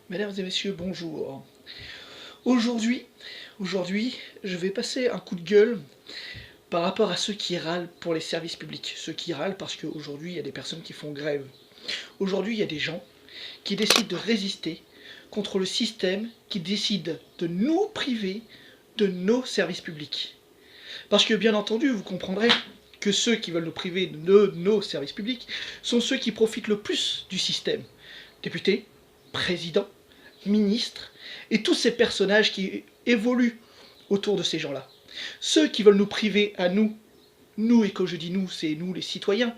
Mesdames et messieurs, bonjour. Aujourd'hui, je vais passer un coup de gueule par rapport à ceux qui râlent pour les services publics. Ceux qui râlent parce qu'aujourd'hui, il y a des personnes qui font grève. Aujourd'hui, il y a des gens qui décident de résister contre le système qui décide de nous priver de nos services publics. Parce que, bien entendu, vous comprendrez que ceux qui veulent nous priver de nos services publics sont ceux qui profitent le plus du système. Députés, présidents, ministres, et tous ces personnages qui évoluent autour de ces gens-là. Ceux qui veulent nous priver à nous, et quand je dis nous, c'est nous les citoyens,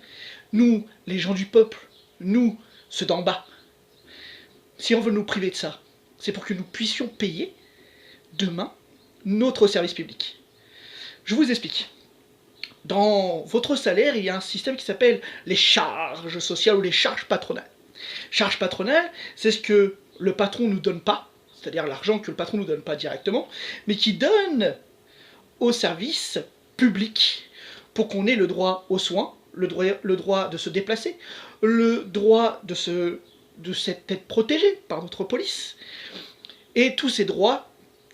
nous les gens du peuple, nous ceux d'en bas. Si on veut nous priver de ça, c'est pour que nous puissions payer demain notre service public. Je vous explique. Dans votre salaire, il y a un système qui s'appelle les charges sociales ou les charges patronales. Charges patronales, c'est ce que le patron ne nous donne pas, c'est-à-dire l'argent que le patron ne nous donne pas directement, mais qui donne au service public pour qu'on ait le droit aux soins, le droit de se déplacer, le droit d'être protégé par notre police, et tous ces droits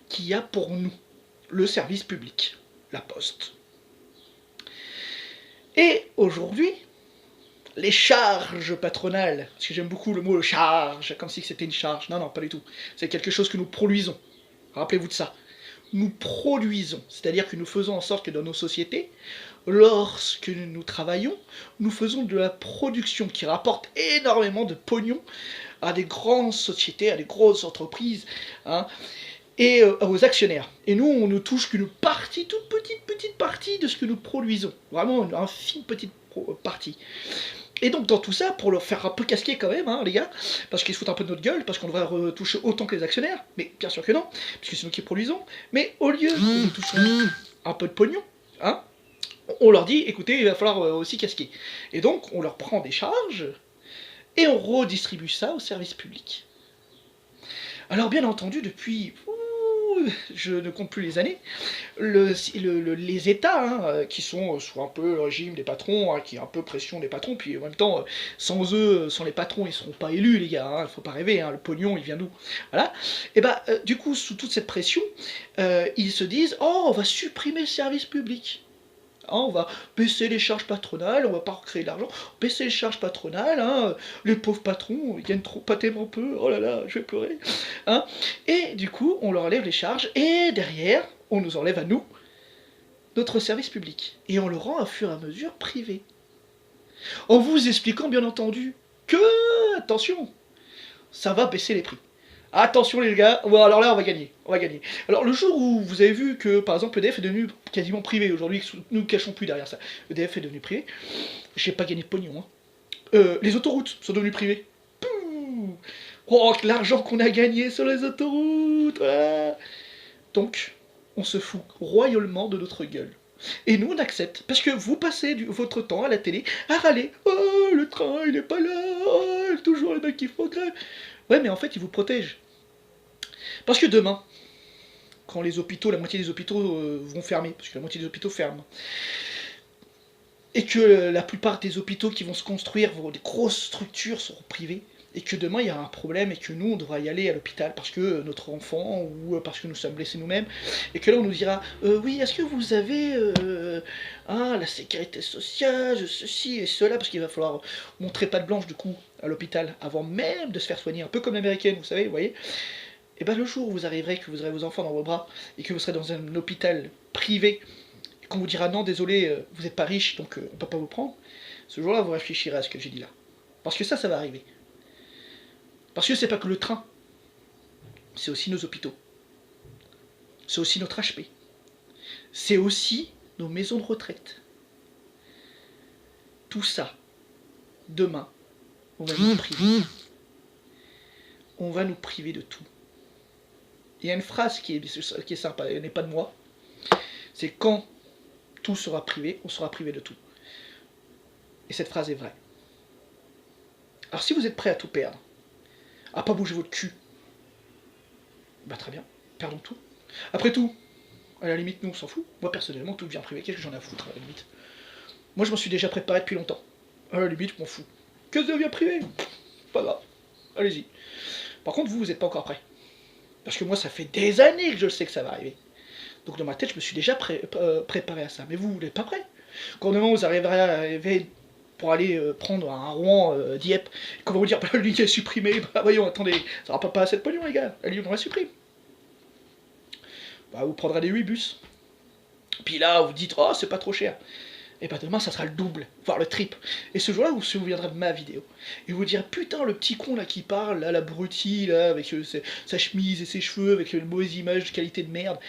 qu'il y a pour nous, le service public, la poste. Et aujourd'hui, les charges patronales, parce que j'aime beaucoup le mot charge, comme si c'était une charge. Non, non, pas du tout. C'est quelque chose que nous produisons. Rappelez-vous de ça. Nous produisons, c'est-à-dire que nous faisons en sorte que dans nos sociétés, lorsque nous travaillons, nous faisons de la production qui rapporte énormément de pognon à des grandes sociétés, à des grosses entreprises, hein, et aux actionnaires. Et nous, on ne touche qu'une partie, toute petite partie de ce que nous produisons. Vraiment une infime petite partie. Et donc dans tout ça, pour leur faire un peu casquer quand même, hein, les gars, parce qu'ils se foutent un peu de notre gueule, parce qu'on devrait toucher autant que les actionnaires, mais bien sûr que non, puisque c'est nous qui produisons, mais au lieu de toucher un peu de pognon, hein, on leur dit, écoutez, il va falloir aussi casquer. Et donc on leur prend des charges, et on redistribue ça au service public. Alors bien entendu, depuis... je ne compte plus les années, les États, hein, qui sont sous un peu le régime des patrons, hein, qui est un peu pression des patrons, puis en même temps, sans eux, sans les patrons, ils ne seront pas élus, les gars, hein, faut pas rêver, hein, le pognon, il vient d'où? Voilà. Et bah, du coup, sous toute cette pression, ils se disent, oh, on va supprimer le service public. Hein, on va baisser les charges patronales, on va pas recréer de l'argent, baisser les charges patronales, hein, les pauvres patrons, ils gagnent trop, pas tellement peu, oh là là, je vais pleurer. Hein. Et du coup, on leur enlève les charges, et derrière, on nous enlève à nous notre service public. Et on le rend à fur et à mesure privé. En vous expliquant bien entendu que, attention, ça va baisser les prix. Attention les gars, bon, alors là on va gagner, Alors le jour où vous avez vu que par exemple EDF est devenu quasiment privé, aujourd'hui nous ne cachons plus derrière ça, EDF est devenu privé, j'ai pas gagné de pognon. Hein. Les autoroutes sont devenues privées. Pouh, oh l'argent qu'on a gagné sur les autoroutes. Ah. Donc on se fout royalement de notre gueule. Et nous on accepte, parce que vous passez votre temps à la télé à râler. Oh le train il est pas là, oh, toujours les mecs qui font grève. Ouais, mais en fait, ils vous protègent. Parce que demain, quand les hôpitaux, la moitié des hôpitaux vont fermer, parce que la moitié des hôpitaux ferment, et que la plupart des hôpitaux qui vont se construire, des grosses structures seront privées, et que demain il y a un problème, et que nous on devra y aller à l'hôpital parce que notre enfant, ou parce que nous sommes blessés nous-mêmes, et que là on nous dira oui, est-ce que vous avez la sécurité sociale, ceci et cela, parce qu'il va falloir montrer patte blanche du coup à l'hôpital avant même de se faire soigner, un peu comme l'américaine, vous savez, vous voyez. Et bien le jour où vous arriverez, que vous aurez vos enfants dans vos bras, et que vous serez dans un hôpital privé, et qu'on vous dira non, désolé, vous n'êtes pas riche, donc on peut pas vous prendre, ce jour-là vous réfléchirez à ce que j'ai dit là. Parce que ça va arriver. Parce que c'est pas que le train, c'est aussi nos hôpitaux. C'est aussi notre HP. C'est aussi nos maisons de retraite. Tout ça, demain, on va nous priver. On va nous priver de tout. Il y a une phrase qui est sympa, elle n'est pas de moi. C'est quand tout sera privé, on sera privé de tout. Et cette phrase est vraie. Alors si vous êtes prêt à tout perdre, à pas bouger votre cul, bah très bien, perdons tout. Après tout, à la limite, nous on s'en fout. Moi personnellement, tout devient privé, qu'est-ce que j'en ai à foutre à la limite? Moi je m'en suis déjà préparé depuis longtemps. À la limite, je m'en fous. Que ça devient privé? Pas grave, allez-y. Par contre, vous n'êtes pas encore prêts. Parce que moi, ça fait des années que je sais que ça va arriver. Donc dans ma tête, je me suis déjà préparé à ça. Mais vous n'êtes pas prêts. Quand demain, vous arriverez pour aller prendre un Rouen Dieppe, qu'on va vous dire, bah, la ligne est supprimée, bah voyons, attendez, ça va pas assez de pognon, les gars, la ligne, on la supprime. Bah, vous prendrez les 8 bus. Puis là, vous dites, oh, c'est pas trop cher. Et bah demain, ça sera le double, voire le triple. Et ce jour-là, vous vous souviendrez de ma vidéo. Et vous direz, putain, le petit con là qui parle, là, l'abruti, là, avec sa chemise et ses cheveux, avec une mauvaise image de qualité de merde.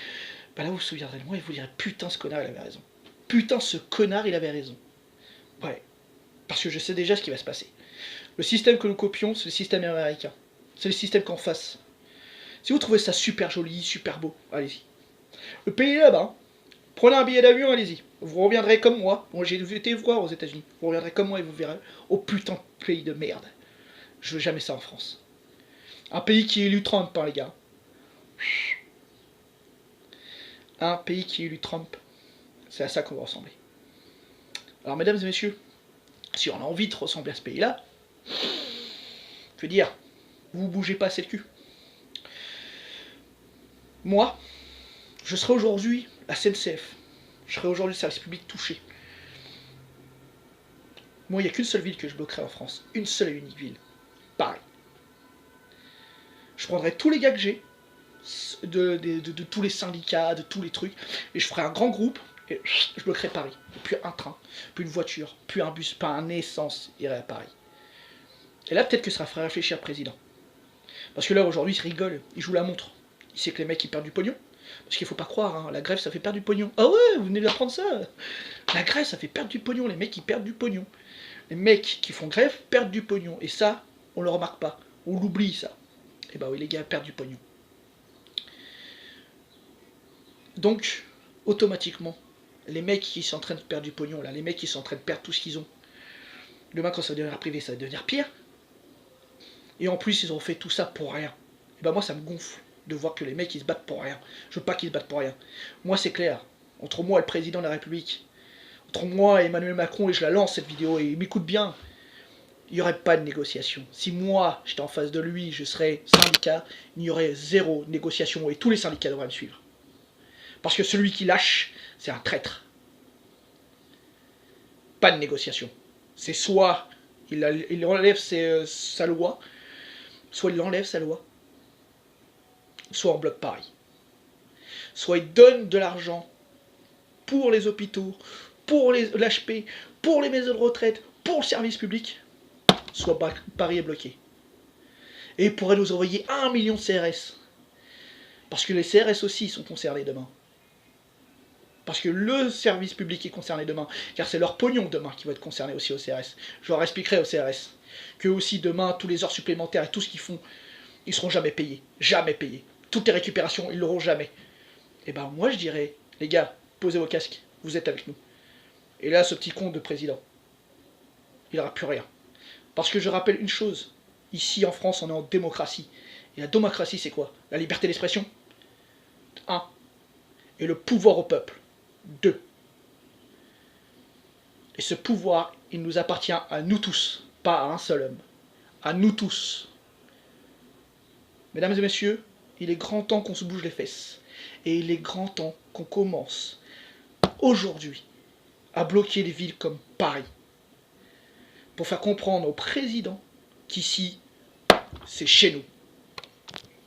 Bah là, vous vous souviendrez de moi et vous direz, putain, ce connard, il avait raison. Putain, ce connard, il avait raison. Ouais. Parce que je sais déjà ce qui va se passer. Le système que nous copions, c'est le système américain. C'est le système qu'en face. Si vous trouvez ça super joli, super beau, allez-y. Le pays est là-bas. Prenez un billet d'avion, allez-y. Vous reviendrez comme moi. Moi, j'ai été voir aux États-Unis. Vous reviendrez comme moi et vous verrez. Oh putain de pays de merde. Je veux jamais ça en France. Un pays qui élu Trump, hein, les gars. Un pays qui élu Trump. C'est à ça qu'on va ressembler. Alors, mesdames et messieurs, si on a envie de ressembler à ce pays-là, je veux dire, vous bougez pas assez le cul. Moi, je serai aujourd'hui la SNCF. Je serai aujourd'hui le service public touché. Moi, il n'y a qu'une seule ville que je bloquerai en France. Une seule et unique ville. Paris. Je prendrai tous les gars que j'ai, de tous les syndicats, de tous les trucs, et je ferai un grand groupe, et je bloquerai Paris. Et puis un train, puis une voiture, puis un bus, pas un essence irait à Paris. Et là, peut-être que ça ferait réfléchir le président. Parce que là, aujourd'hui, il se rigole, il joue la montre. Il sait que les mecs, ils perdent du pognon. Parce qu'il faut pas croire, hein, la grève, ça fait perdre du pognon. Ah ouais, vous venez d'apprendre ça. La grève, ça fait perdre du pognon. Les mecs, ils perdent du pognon. Les mecs qui font grève perdent du pognon. Et ça, on le remarque pas. On l'oublie, ça. Et bah oui, les gars perdent du pognon. Donc, automatiquement, les mecs qui sont en train de perdre du pognon, là, les mecs qui sont en train de perdre tout ce qu'ils ont, demain, quand ça va devenir privé, ça va devenir pire. Et en plus, ils ont fait tout ça pour rien. Et bah moi, ça me gonfle de voir que les mecs, ils se battent pour rien. Je veux pas qu'ils se battent pour rien. Moi, c'est clair. Entre moi et le président de la République, entre moi et Emmanuel Macron, et je la lance cette vidéo, et il m'écoute bien, il n'y aurait pas de négociation. Si moi, j'étais en face de lui, je serais syndicat, il y aurait zéro négociation, et tous les syndicats devraient me suivre. Parce que celui qui lâche, c'est un traître. Pas de négociation. C'est soit il enlève sa loi, soit il enlève sa loi, soit on bloque Paris. Soit il donne de l'argent pour les hôpitaux, pour l'HP, pour les maisons de retraite, pour le service public, soit Paris est bloqué. Et il pourrait nous envoyer 1 million de CRS. Parce que les CRS aussi sont concernés demain. Parce que le service public est concerné demain. Car c'est leur pognon demain qui va être concerné aussi au CRS. Je leur expliquerai au CRS que aussi demain, tous les heures supplémentaires et tout ce qu'ils font, ils seront jamais payés. Jamais payés. Toutes les récupérations, ils l'auront jamais. Et ben moi je dirais, les gars, posez vos casques, vous êtes avec nous. Et là, ce petit con de président, il n'aura plus rien. Parce que je rappelle une chose, ici en France, on est en démocratie. Et la démocratie, c'est quoi? La liberté d'expression, 1. Et le pouvoir au peuple, 2. Et ce pouvoir, il nous appartient à nous tous, pas à un seul homme. À nous tous. Mesdames et messieurs, il est grand temps qu'on se bouge les fesses. Et il est grand temps qu'on commence, aujourd'hui, à bloquer des villes comme Paris. Pour faire comprendre au président qu'ici, c'est chez nous.